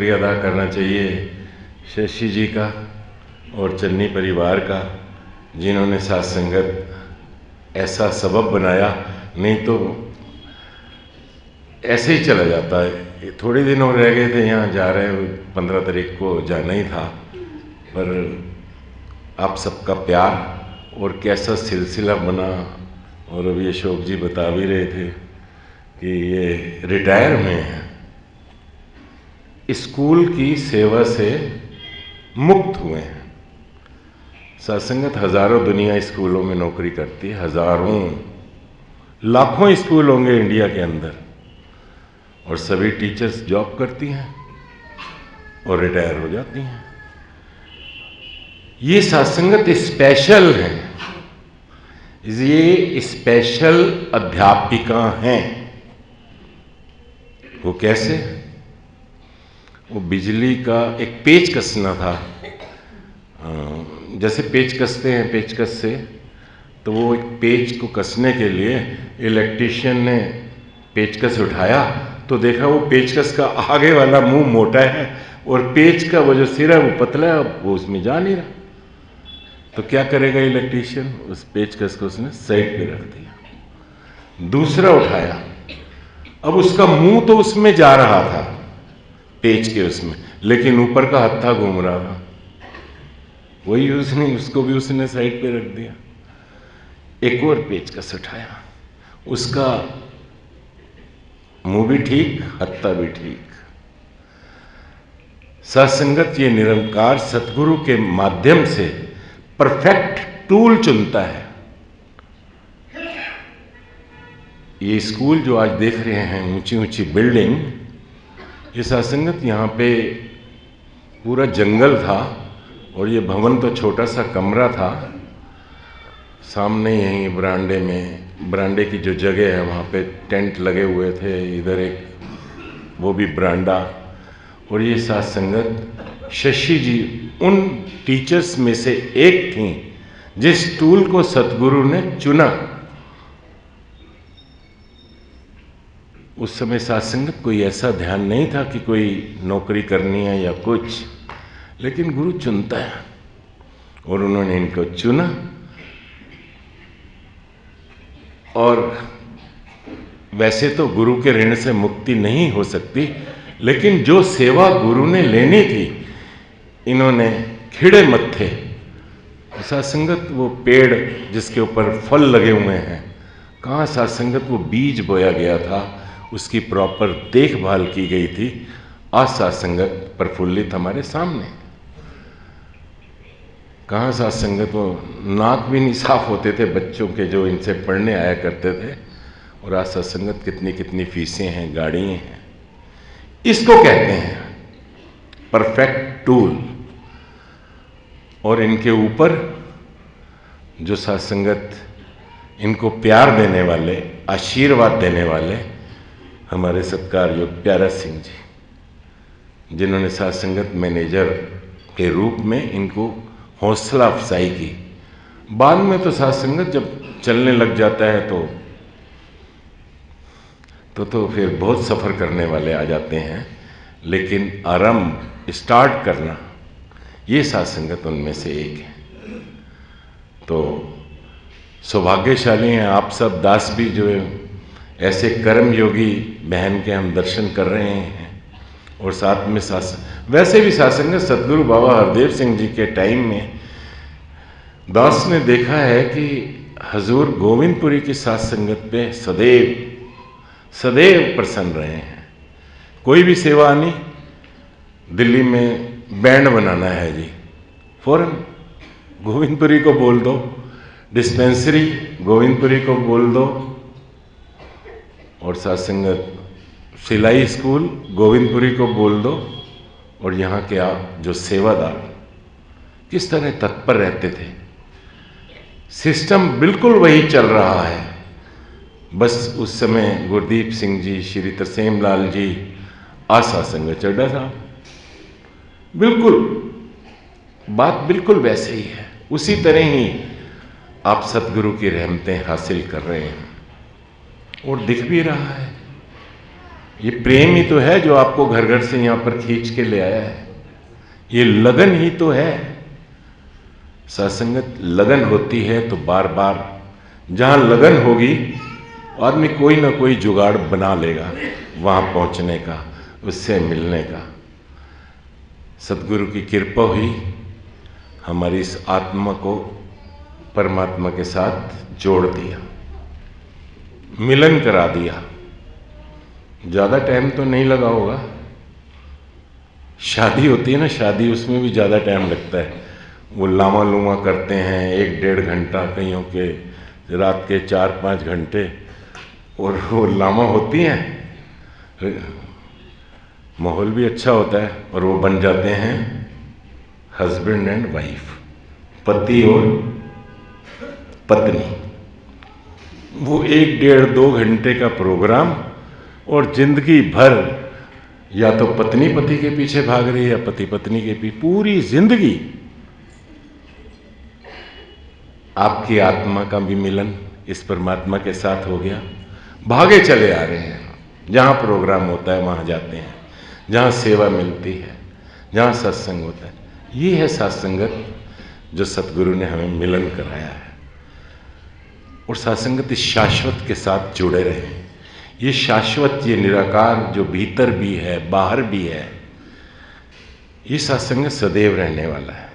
शुक्रिया अदा करना चाहिए शशि जी का और चन्नी परिवार का, जिन्होंने साथ संगत ऐसा सबब बनाया, नहीं तो ऐसे ही चला जाता है। थोड़े दिन और रह गए थे, यहाँ जा रहे 15 तारीख को जाना ही था, पर आप सबका प्यार और कैसा सिलसिला बना। और अभी अशोक जी बता भी रहे थे कि ये रिटायर हुए हैं, स्कूल की सेवा से मुक्त हुए हैं। सत्संगत हजारों दुनिया स्कूलों में नौकरी करती है, हजारों लाखों स्कूल होंगे इंडिया के अंदर, और सभी टीचर्स जॉब करती हैं और रिटायर हो जाती हैं। ये सत्संगत स्पेशल है, ये स्पेशल अध्यापिका हैं। वो कैसे? वो बिजली का एक पेच कसना था, जैसे पेच कसते हैं पेचकस से, तो वो एक पेच को कसने के लिए इलेक्ट्रीशियन ने पेचकस उठाया तो देखा वो पेचकस का आगे वाला मुंह मोटा है और पेच का वो जो सिरा वो पतला है, वो उसमें जा नहीं रहा। तो क्या करेगा इलेक्ट्रीशियन? उस पेचकस को उसने साइड पे रख दिया, दूसरा उठाया, अब उसका मुंह तो उसमें जा रहा था पेच के उसमें, लेकिन ऊपर का हत्था घूम रहा था, वही उसने उसको भी उसने साइड पे रख दिया। एक और पेचकस उठाया, उसका मुंह भी ठीक, हत्था भी ठीक। सत्संगत ये निरंकार सतगुरु के माध्यम से परफेक्ट टूल चुनता है। ये स्कूल जो आज देख रहे हैं, ऊंची ऊंची बिल्डिंग, ये सत्संगत यहाँ पे पूरा जंगल था और ये भवन तो छोटा सा कमरा था। सामने यहीं बरांडे में, बरांडे की जो जगह है वहाँ पे टेंट लगे हुए थे, इधर एक वो भी बरांडा। और ये सत्संगत शशि जी उन टीचर्स में से एक थी जिस टूल को सतगुरु ने चुना। उस समय सत्संगत कोई ऐसा ध्यान नहीं था कि कोई नौकरी करनी है या कुछ, लेकिन गुरु चुनता है और उन्होंने इनको चुना। और वैसे तो गुरु के ऋण से मुक्ति नहीं हो सकती, लेकिन जो सेवा गुरु ने लेनी थी, इन्होंने खिड़े मत्थे सत्संगत वो पेड़ जिसके ऊपर फल लगे हुए हैं, कहाँ सत्संगत वो बीज बोया गया था, उसकी प्रॉपर देखभाल की गई थी। आज सत्संगत प्रफुल्लित हमारे सामने। कहाँ सत्संगत वो नाक भी नहीं साफ होते थे बच्चों के जो इनसे पढ़ने आया करते थे, और आज सत्संगत कितनी कितनी फीसें हैं, गाड़ियाँ हैं। इसको कहते हैं परफेक्ट टूल। और इनके ऊपर जो सत्संगत इनको प्यार देने वाले, आशीर्वाद देने वाले, हमारे सत्कारयोग प्यारा सिंह जी, जिन्होंने सत्संगत मैनेजर के रूप में इनको हौसला अफजाई की। बाद में तो सत्संगत जब चलने लग जाता है तो फिर बहुत सफ़र करने वाले आ जाते हैं, लेकिन आरंभ स्टार्ट करना ये सत्संगत उनमें से एक है। तो सौभाग्यशाली हैं आप सब दास भी, जो ऐसे कर्म योगी बहन के हम दर्शन कर रहे हैं। और साथ में वैसे भी सत्संगत सतगुरु बाबा हरदेव सिंह जी के टाइम में दास ने देखा है कि हजूर गोविंदपुरी की सत्संगत पे सदैव सदैव प्रसन्न रहे हैं। कोई भी सेवा आनी, दिल्ली में बैंड बनाना है जी, फौरन गोविंदपुरी को बोल दो, डिस्पेंसरी गोविंदपुरी को बोल दो, और सत्संगत सिलाई स्कूल गोविंदपुरी को बोल दो। और यहाँ के आप जो सेवादार किस तरह तत्पर रहते थे, सिस्टम बिल्कुल वही चल रहा है। बस उस समय गुरदीप सिंह जी, श्री तरसेम लाल जी, आशा संग चड्डा साहब, बिल्कुल बात बिल्कुल वैसे ही है। उसी तरह ही आप सतगुरु की रहमतें हासिल कर रहे हैं और दिख भी रहा है। ये प्रेम ही तो है जो आपको घर घर से यहां पर खींच के ले आया है। ये लगन ही तो है। सत्संगत लगन होती है तो बार बार जहां लगन होगी आदमी कोई ना कोई जुगाड़ बना लेगा वहां पहुंचने का, उससे मिलने का। सतगुरु की कृपा हुई, हमारी इस आत्मा को परमात्मा के साथ जोड़ दिया, मिलन करा दिया। ज़्यादा टाइम तो नहीं लगा होगा। शादी होती है ना, शादी, उसमें भी ज़्यादा टाइम लगता है। वो लामा लूमा करते हैं 1-1.5 घंटा, कईयों के रात के 4-5 घंटे, और वो लामा होती हैं। माहौल भी अच्छा होता है और वो बन जाते हैं हस्बैंड एंड वाइफ, पति और पत्नी। वो 1-1.5-2 घंटे का प्रोग्राम, और जिंदगी भर या तो पत्नी पति के पीछे भाग रही है या पति पत्नी के पीछे। पूरी जिंदगी आपकी आत्मा का भी मिलन इस परमात्मा के साथ हो गया। भागे चले आ रहे हैं, जहां प्रोग्राम होता है वहां जाते हैं, जहां सेवा मिलती है, जहां सत्संग होता है। ये है सत्संगत जो सतगुरु ने हमें मिलन कराया है। और सत्संगत इस शाश्वत के साथ जुड़े रहे। ये शाश्वत, ये निराकार जो भीतर भी है बाहर भी है, ये सत्संग सदैव रहने वाला है।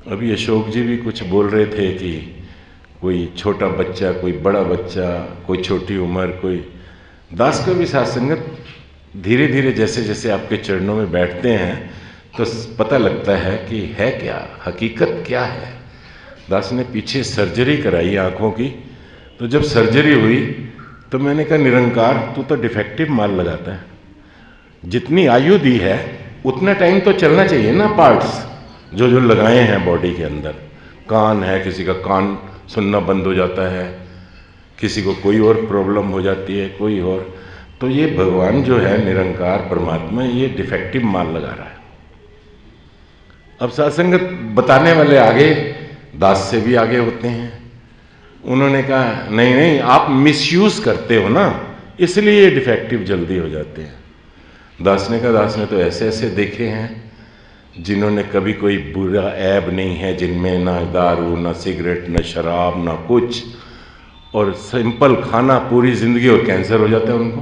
अभी अशोक जी भी कुछ बोल रहे थे कि कोई छोटा बच्चा, कोई बड़ा बच्चा, कोई छोटी उम्र, कोई दास का भी सत्संगत धीरे धीरे जैसे जैसे आपके चरणों में बैठते हैं तो पता लगता है कि है क्या, हकीकत क्या है। दास ने पीछे सर्जरी कराई आंखों की, तो जब सर्जरी हुई तो मैंने कहा, निरंकार तू तो डिफेक्टिव माल लगाता है। जितनी आयु दी है उतना टाइम तो चलना चाहिए ना। पार्ट्स जो जो लगाए हैं बॉडी के अंदर, कान है, किसी का कान सुनना बंद हो जाता है, किसी को कोई और प्रॉब्लम हो जाती है, कोई और। तो ये भगवान जो है निरंकार परमात्मा, ये डिफेक्टिव माल लगा रहा है। अब सत्संगत बताने वाले आगे, दास से भी आगे होते हैं। उन्होंने कहा नहीं नहीं, आप मिसयूज करते हो ना, इसलिए ये डिफेक्टिव जल्दी हो जाते हैं। दास ने कहा, दास ने तो ऐसे ऐसे देखे हैं जिन्होंने कभी कोई बुरा ऐब नहीं है, जिनमें ना दारू, ना सिगरेट, ना शराब, ना कुछ, और सिंपल खाना पूरी जिंदगी, और कैंसर हो जाता है उनको,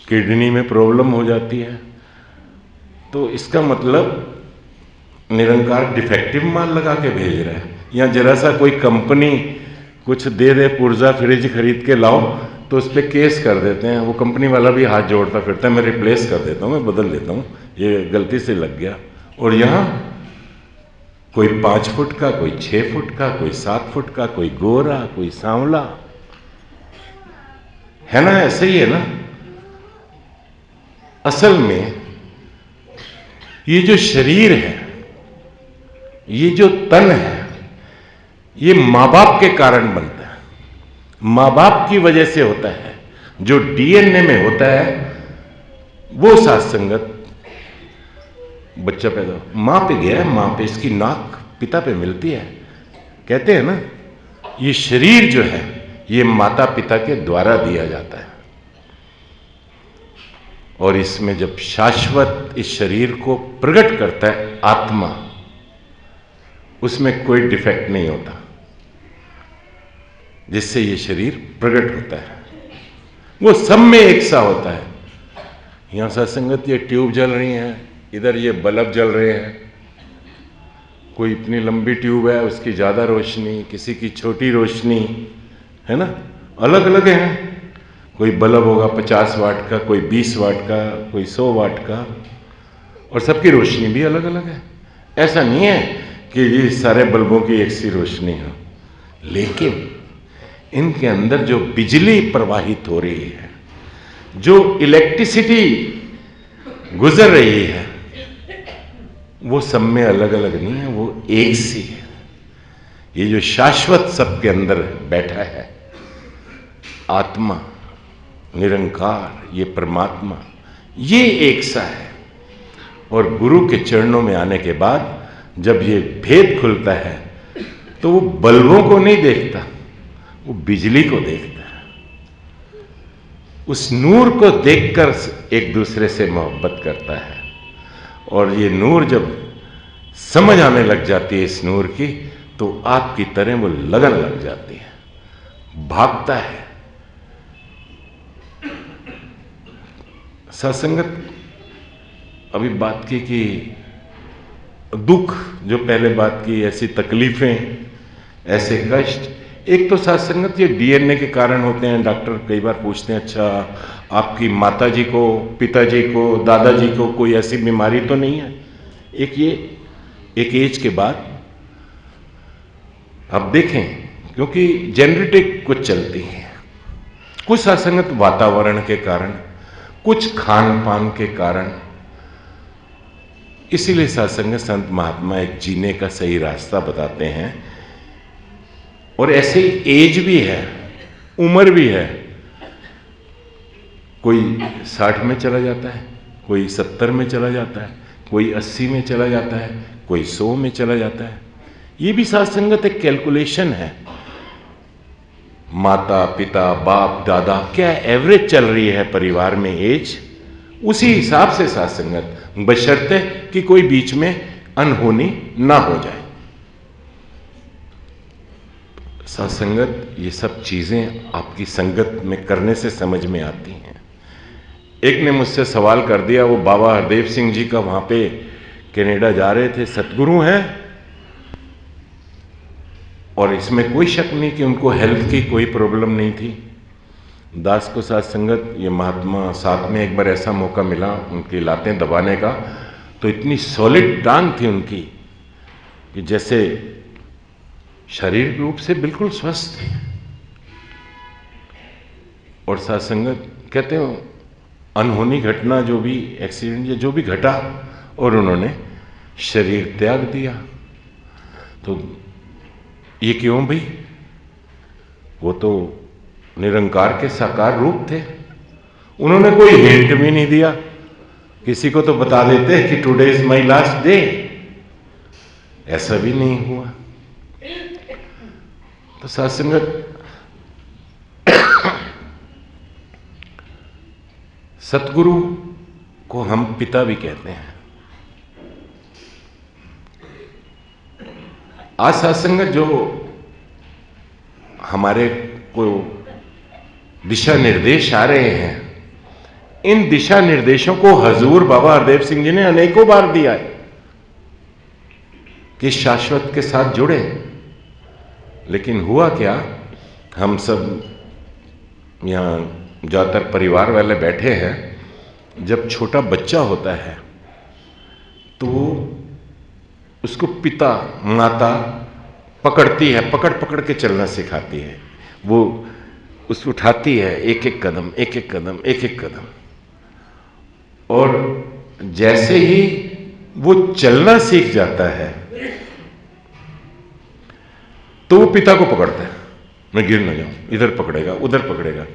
किडनी में प्रॉब्लम हो जाती है। तो इसका मतलब निरंकार डिफेक्टिव माल लगा के भेज रहा है। या जरा सा कोई कंपनी कुछ दे दे, पुर्जा फ्रिज खरीद के लाओ, तो उस पर केस कर देते हैं। वो कंपनी वाला भी हाथ जोड़ता फिरता है, मैं रिप्लेस कर देता हूँ, मैं बदल देता हूँ, ये गलती से लग गया। और यहाँ कोई 5 फुट का, कोई 6 फुट का, कोई 7 फुट का, कोई गोरा, कोई सांवला, है ना? ऐसे ही है ना। असल में ये जो शरीर है, ये जो तन है, ये माँ बाप के कारण बनता है, माँ बाप की वजह से होता है। जो डीएनए में होता है वो सत्संगत। बच्चा पैदा माँ पे गया है, माँ पे, इसकी नाक पिता पे मिलती है। कहते हैं ना, ये शरीर जो है ये माता पिता के द्वारा दिया जाता है। और इसमें जब शाश्वत इस शरीर को प्रकट करता है आत्मा, उसमें कोई डिफेक्ट नहीं होता, जिससे ये शरीर प्रकट होता है। वो सब में एक सा होता है। यहां सत्संगत ये ट्यूब जल रही है, इधर ये बल्ब जल रहे हैं। कोई इतनी लंबी ट्यूब है, उसकी ज़्यादा रोशनी, किसी की छोटी रोशनी, है ना, अलग अलग है। कोई बल्ब होगा 50 वाट का, कोई 20 वाट का, कोई 100 वाट का, और सबकी रोशनी भी अलग अलग है। ऐसा नहीं है कि ये सारे बल्बों की एक सी रोशनी हो, लेकिन इनके अंदर जो बिजली प्रवाहित हो रही है, जो इलेक्ट्रिसिटी गुजर रही है, वो सब में अलग अलग नहीं है, वो एक सी है। ये जो शाश्वत सबके अंदर बैठा है आत्मा, निरंकार, ये परमात्मा, ये एक सा है। और गुरु के चरणों में आने के बाद जब ये भेद खुलता है तो वो बल्बों को नहीं देखता, वो बिजली को देखता है। उस नूर को देखकर एक दूसरे से मोहब्बत करता है। और ये नूर जब समझ आने लग जाती है इस नूर की, तो आपकी तरह वो लगन लग जाती है, भागता है। सत्संगत अभी बात की कि दुख, जो पहले बात की, ऐसी तकलीफें, ऐसे कष्ट, एक तो सत्संगत ये डीएनए के कारण होते हैं। डॉक्टर कई बार पूछते हैं, अच्छा आपकी माताजी को, पिताजी को, दादाजी को कोई ऐसी बीमारी तो नहीं है? एक ये एक एज के बाद अब देखें, क्योंकि जेनेटिक कुछ चलती है, कुछ सत्संगत वातावरण के कारण, कुछ खान पान के कारण। इसीलिए सत्संग संत महात्मा एक जीने का सही रास्ता बताते हैं। और ऐसे ही एज भी है, उम्र भी है। कोई 60 में चला जाता है, कोई 70 में चला जाता है, कोई 80 में चला जाता है, कोई 100 में चला जाता है। ये भी सत्संगत एक कैलकुलेशन है। माता पिता बाप दादा क्या एवरेज चल रही है परिवार में एज, उसी हिसाब से सत्संगत, बशर्ते कि कोई बीच में अनहोनी ना हो जाए। सत्संगत ये सब चीजें आपकी संगत में करने से समझ में आती हैं। एक ने मुझसे सवाल कर दिया, वो बाबा हरदेव सिंह जी का वहां पे कनाडा जा रहे थे, सतगुरु हैं और इसमें कोई शक नहीं कि उनको हेल्थ की कोई प्रॉब्लम नहीं थी। दास को सत्संगत ये महात्मा साथ में एक बार ऐसा मौका मिला उनकी लातें दबाने का, तो इतनी सॉलिड टांग थी उनकी कि जैसे शारीरिक रूप से बिल्कुल स्वस्थ थे। और सत्संगत कहते हो अनहोनी घटना, जो भी एक्सीडेंट या जो भी घटा, और उन्होंने शरीर त्याग दिया। तो ये क्यों भाई? वो तो निरंकार के साकार रूप थे। उन्होंने कोई हिंट भी नहीं दिया। किसी को तो बता देते कि today is my last day, ऐसा भी नहीं हुआ। तो सत्संगत सतगुरु को हम पिता भी कहते हैं। आज सत्संगत जो हमारे को दिशा निर्देश आ रहे हैं, इन दिशा निर्देशों को हजूर बाबा हरदेव सिंह जी ने अनेकों बार दिया है कि शाश्वत के साथ जुड़े। लेकिन हुआ क्या, हम सब यहां ज्यादातर परिवार वाले बैठे हैं, जब छोटा बच्चा होता है तो उसको पिता माता पकड़ती है, पकड़ पकड़ के चलना सिखाती है। वो उसको उठाती है एक एक कदम, एक एक कदम, एक एक कदम। और जैसे ही वो चलना सीख जाता है तो वो पिता को पकड़ता है, मैं गिर ना जाऊं, इधर पकड़ेगा उधर पकड़ेगा।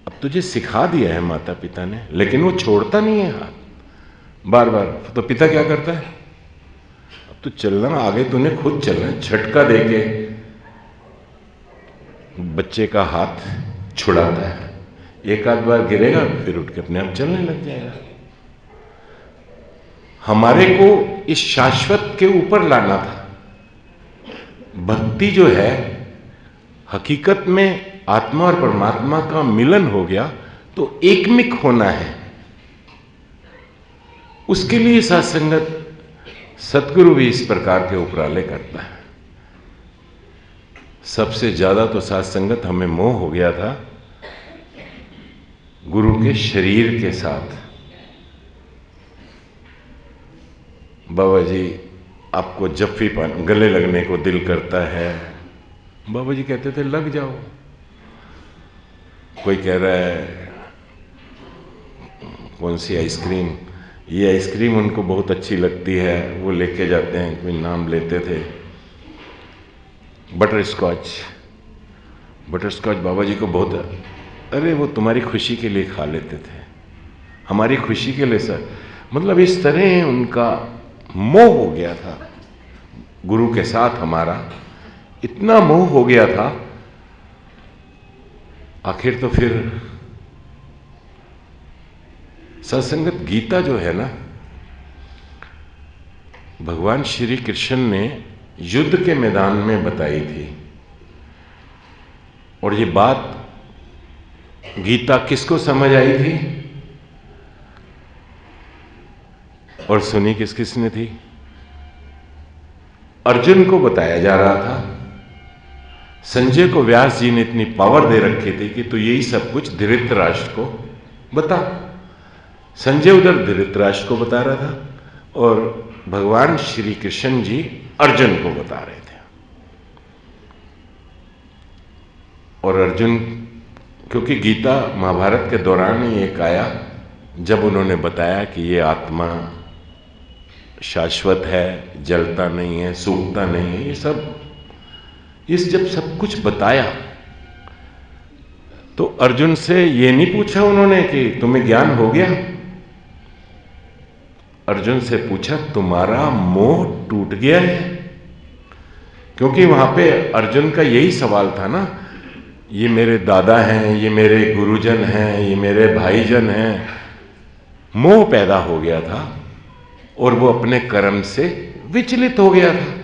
अब तुझे सिखा दिया है माता पिता ने, लेकिन वो छोड़ता नहीं है हाथ बार बार। तो पिता क्या करता है, अब तो चलना आगे, तूने खुद चलना, झटका देके बच्चे का हाथ छुड़ाता है। एक आध बार गिरेगा, फिर उठ के अपने आप चलने लग जाएगा। हमारे को इस शाश्वत के ऊपर लाना था। भक्ति जो है, हकीकत में आत्मा और परमात्मा का मिलन हो गया तो एकमिक होना है। उसके लिए सत्संगत सतगुरु भी इस प्रकार के उपराले करता है। सबसे ज्यादा तो सत्संगत हमें मोह हो गया था गुरु के शरीर के साथ। बाबा जी आपको जफ्फी पान गले लगने को दिल करता है, बाबा जी कहते थे लग जाओ। कोई कह रहा है कौन सी आइसक्रीम, ये आइसक्रीम उनको बहुत अच्छी लगती है, वो लेके जाते हैं, कोई नाम लेते थे, बटर स्कॉच। बटर स्कॉच बाबा जी को बहुत, अरे वो तुम्हारी खुशी के लिए खा लेते थे, हमारी खुशी के लिए सर। मतलब इस तरह उनका मोह हो गया था गुरु के साथ, हमारा इतना मोह हो गया था। आखिर तो फिर सत्संगत गीता जो है ना, भगवान श्री कृष्ण ने युद्ध के मैदान में बताई थी। और ये बात गीता किसको समझ आई थी और सुनी किस किसने थी? अर्जुन को बताया जा रहा था। संजय को व्यास जी ने इतनी पावर दे रखी थी कि तू यही सब कुछ धृतराष्ट्र को बता। संजय उधर धृतराष्ट्र को बता रहा था और भगवान श्री कृष्ण जी अर्जुन को बता रहे थे। और अर्जुन, क्योंकि गीता महाभारत के दौरान ही एक आया जब उन्होंने बताया कि ये आत्मा शाश्वत है, जलता नहीं है, सूखता नहीं है, ये सब, इस जब सब कुछ बताया तो अर्जुन से ये नहीं पूछा उन्होंने कि तुम्हें ज्ञान हो गया। अर्जुन से पूछा तुम्हारा मोह टूट गया है। क्योंकि वहां पे अर्जुन का यही सवाल था ना, ये मेरे दादा हैं, ये मेरे गुरुजन हैं, ये मेरे भाईजन हैं। मोह पैदा हो गया था और वो अपने कर्म से विचलित हो गया था।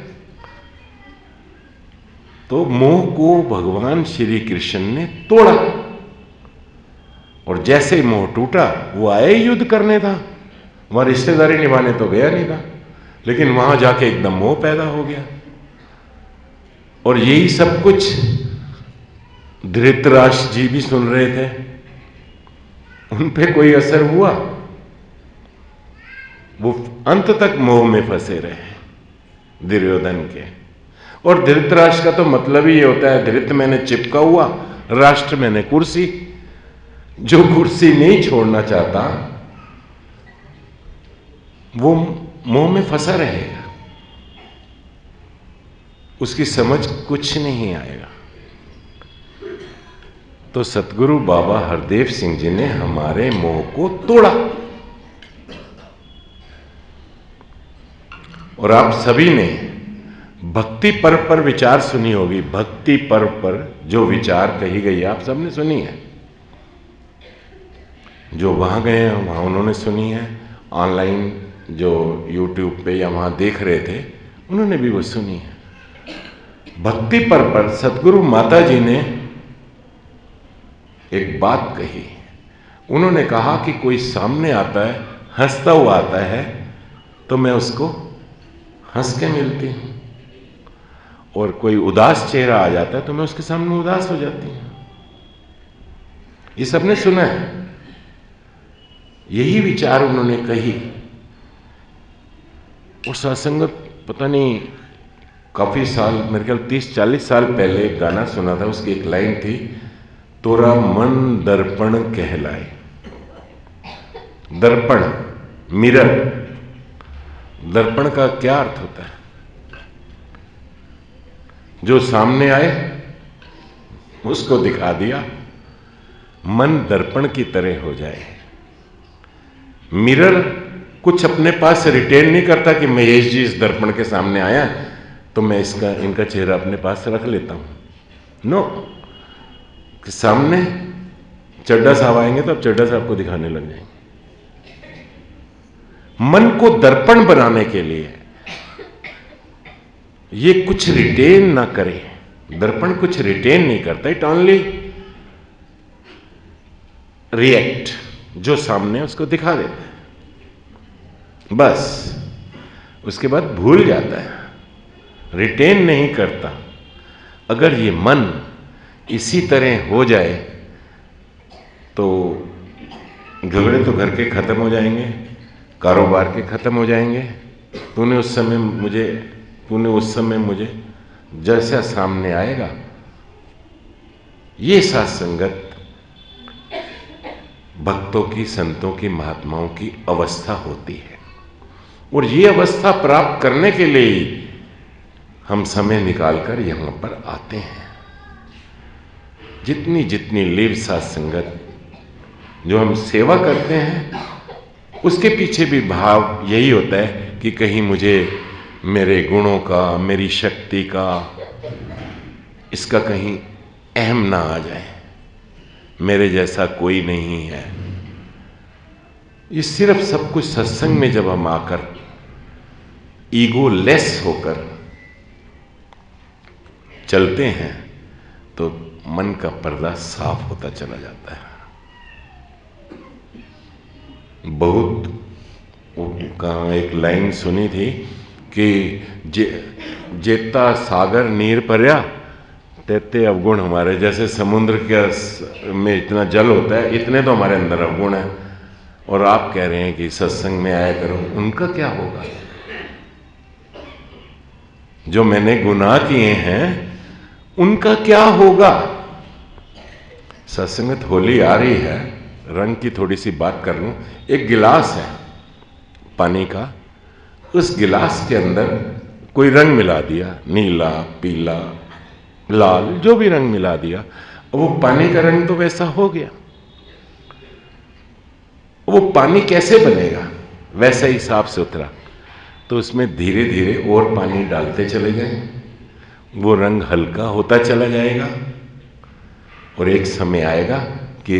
तो मोह को भगवान श्री कृष्ण ने तोड़ा और जैसे ही मोह टूटा वो आए युद्ध करने था, वहां रिश्तेदारी निभाने तो गया नहीं था, लेकिन वहां जाके एकदम मोह पैदा हो गया। और यही सब कुछ धृतराष्ट्र जी भी सुन रहे थे, उन पे कोई असर हुआ? वो अंत तक मोह में फंसे रहे दुर्योधन के। और धृतराष्ट्र का तो मतलब ही ये होता है, धृत मैंने चिपका हुआ, राष्ट्र मैंने कुर्सी। जो कुर्सी नहीं छोड़ना चाहता वो मोह में फंसा रहेगा, उसकी समझ कुछ नहीं आएगा। तो सतगुरु बाबा हरदेव सिंह जी ने हमारे मोह को तोड़ा। और आप सभी ने भक्ति पर्व पर विचार सुनी होगी। भक्ति पर्व पर जो विचार कही गई आप सबने सुनी है, जो वहां गए हैं वहां उन्होंने सुनी है, ऑनलाइन जो YouTube पे या वहां देख रहे थे उन्होंने भी वो सुनी है। भक्ति पर्व पर सतगुरु माता जी ने एक बात कही। उन्होंने कहा कि कोई सामने आता है, हंसता हुआ आता है, तो मैं उसको हंस के मिलती हूं, और कोई उदास चेहरा आ जाता है तो मैं उसके सामने उदास हो जाती हूं। ये सबने सुना है। यही विचार उन्होंने कही। और सत्संगत पता नहीं काफी साल, मेरे ख्याल 30-40 साल पहले एक गाना सुना था, उसकी एक लाइन थी, तोरा मन दर्पण कहलाए। दर्पण, मिरर। दर्पण का क्या अर्थ होता है? जो सामने आए उसको दिखा दिया, मन दर्पण की तरह हो जाए। मिरर कुछ अपने पास रिटेन नहीं करता कि महेश जी इस दर्पण के सामने आया तो मैं इनका चेहरा अपने पास रख लेता हूं। नो, कि सामने चड्डा साहब आएंगे तो अब चड्डा साहब को दिखाने लग जाएंगे। मन को दर्पण बनाने के लिए ये कुछ रिटेन ना करे। दर्पण कुछ रिटेन नहीं करता, इट ओनली रिएक्ट, जो सामने उसको दिखा देता है, बस। उसके बाद भूल जाता है, रिटेन नहीं करता। अगर ये मन इसी तरह हो जाए तो झगड़े तो घर के खत्म हो जाएंगे, कारोबार के खत्म हो जाएंगे। तूने उस समय मुझे जैसा सामने आएगा। ये सत्संगत भक्तों की, संतों की, महात्माओं की अवस्था होती है। और ये अवस्था प्राप्त करने के लिए ही हम समय निकालकर यहां पर आते हैं। जितनी जितनी लिव सत्संगत जो हम सेवा करते हैं, उसके पीछे भी भाव यही होता है कि कहीं मुझे मेरे गुणों का, मेरी शक्ति का, इसका कहीं अहम ना आ जाए। मेरे जैसा कोई नहीं है। ये सिर्फ सब कुछ सत्संग में जब हम आकर ईगो लेस होकर चलते हैं तो मन का पर्दा साफ होता चला जाता है। बहुत कहाँ एक लाइन सुनी थी कि जेता सागर नीर पर्या तेते अवगुण हमारे, जैसे समुद्र के में इतना जल होता है इतने तो हमारे अंदर अवगुण है, और आप कह रहे हैं कि सत्संग में आया करो, उनका क्या होगा? जो मैंने गुनाह किए हैं उनका क्या होगा? सत्संगत होली आ रही है, रंग की थोड़ी सी बात कर लूं। एक गिलास है पानी का, उस गिलास के अंदर कोई रंग मिला दिया, नीला, पीला, लाल, जो भी रंग मिला दिया, वो पानी का रंग तो वैसा हो गया। वो पानी कैसे बनेगा? वैसा ही साफ सुथरा। तो उसमें धीरे धीरे और पानी डालते चले गए, वो रंग हल्का होता चला जाएगा, और एक समय आएगा कि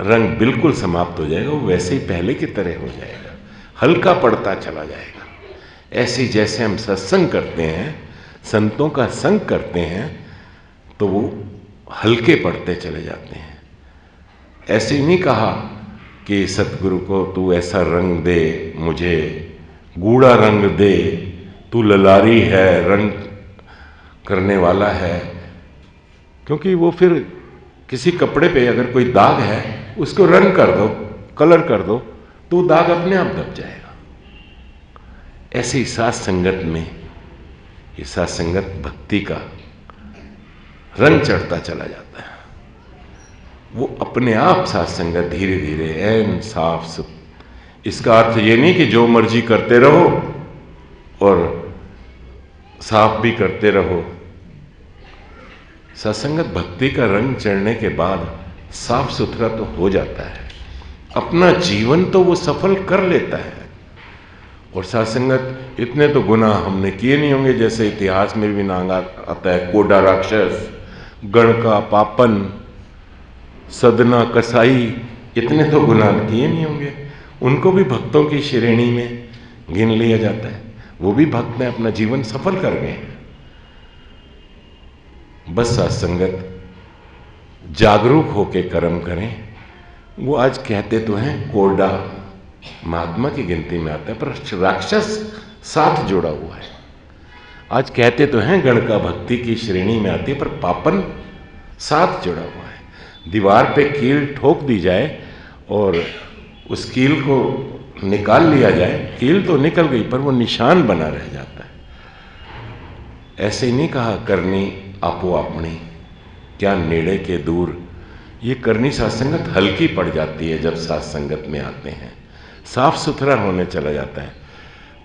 रंग बिल्कुल समाप्त हो जाएगा, वो वैसे ही पहले की तरह हो जाएगा, हल्का पड़ता चला जाएगा। ऐसे जैसे हम सत्संग करते हैं, संतों का संग करते हैं, तो वो हल्के पड़ते चले जाते हैं। ऐसे ही नहीं कहा कि सतगुरु को तू ऐसा रंग दे, मुझे गूढ़ा रंग दे, तू ललारी है, रंग करने वाला है, क्योंकि वो फिर किसी कपड़े पे अगर कोई दाग है उसको रंग कर दो, कलर कर दो, तो दाग अपने आप दब जाएगा। ऐसे ही साथ संगत में, ये साथ संगत भक्ति का रंग चढ़ता चला जाता है। वो अपने आप साथ संगत धीरे धीरे ऐन साफ सुथ। इसका अर्थ ये नहीं कि जो मर्जी करते रहो और साफ भी करते रहो। सत्संगत भक्ति का रंग चढ़ने के बाद साफ सुथरा तो हो जाता है, अपना जीवन तो वो सफल कर लेता है। और सत्संगत इतने तो गुनाह हमने किए नहीं होंगे, जैसे इतिहास में भी नाम आता है, कोडा राक्षस, गणका पापन, सदना कसाई, इतने तो गुनाह किए नहीं होंगे। उनको भी भक्तों की श्रेणी में गिन लिया जाता है, वो भी भक्त में अपना जीवन सफल कर गए। बस सत्संगत जागरूक होके कर्म करें। वो आज कहते तो हैं कोडा महात्मा की गिनती में आता है, पर राक्षस साथ जुड़ा हुआ है। आज कहते तो हैं गणका भक्ति की श्रेणी में आती है, पर पापन साथ जुड़ा हुआ है। दीवार पे कील ठोक दी जाए और उस कील को निकाल लिया जाए, कील तो निकल गई पर वो निशान बना रह जाता है। ऐसे ही नहीं कहा करनी आपो अपनी, क्या नेड़े के दूर। ये करनी सत्संगत हल्की पड़ जाती है जब सत्संगत में आते हैं, साफ सुथरा होने चला जाता है।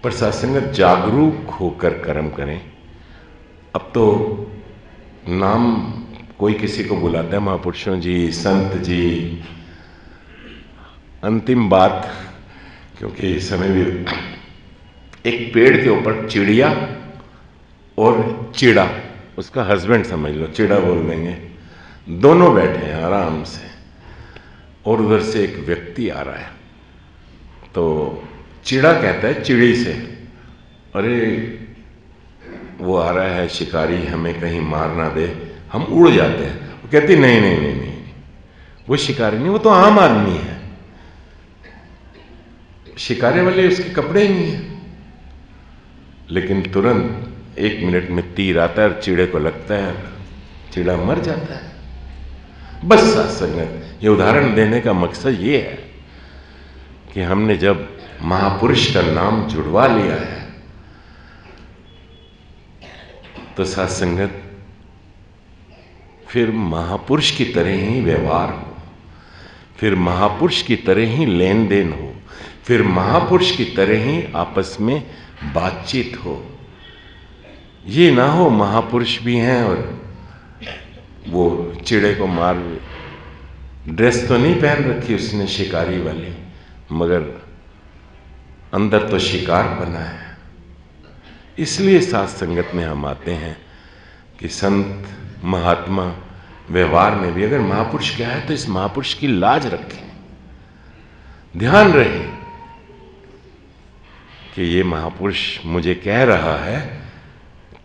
पर सत्संगत जागरूक होकर कर्म करें। अब तो नाम कोई किसी को बुलाता है, महापुरुषों जी, संत जी, अंतिम बात, क्योंकि इस समय भी एक पेड़ के ऊपर चिड़िया और चिड़ा, उसका हस्बैंड समझ लो, चिड़ा बोल देंगे, दोनों बैठे हैं आराम से, और उधर से एक व्यक्ति आ रहा है। तो चिड़ा कहता है चिड़ी से, अरे वो आ रहा है शिकारी, हमें कहीं मार ना दे, हम उड़ जाते हैं। वो कहती नहीं नहीं नहीं नहीं, वो शिकारी नहीं, वो तो आम आदमी है, शिकारी वाले उसके कपड़े ही नहीं है। लेकिन तुरंत 1 मिनट में तीर आता है और चिड़े को लगता है, चिड़ा मर जाता है। बस सत्संगत, ये उदाहरण देने का मकसद ये है कि हमने जब महापुरुष का नाम जुड़वा लिया है तो सत्संगत फिर महापुरुष की तरह ही व्यवहार हो, फिर महापुरुष की तरह ही लेन देन हो, फिर महापुरुष की तरह ही आपस में बातचीत हो। ये ना हो महापुरुष भी हैं और वो चिड़े को मार, ड्रेस तो नहीं पहन रखी उसने शिकारी वाली, मगर अंदर तो शिकार बना है। इसलिए साथ संगत में हम आते हैं कि संत महात्मा व्यवहार में भी अगर महापुरुष क्या है तो इस महापुरुष की लाज रखें, ध्यान रहे कि ये महापुरुष मुझे कह रहा है,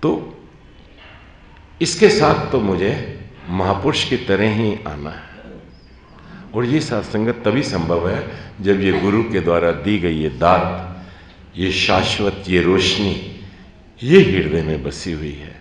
तो इसके साथ तो मुझे महापुरुष की तरह ही आना है। और ये सत्संगत तभी संभव है जब ये गुरु के द्वारा दी गई ये दात, ये शाश्वत, ये रोशनी, ये हृदय में बसी हुई है।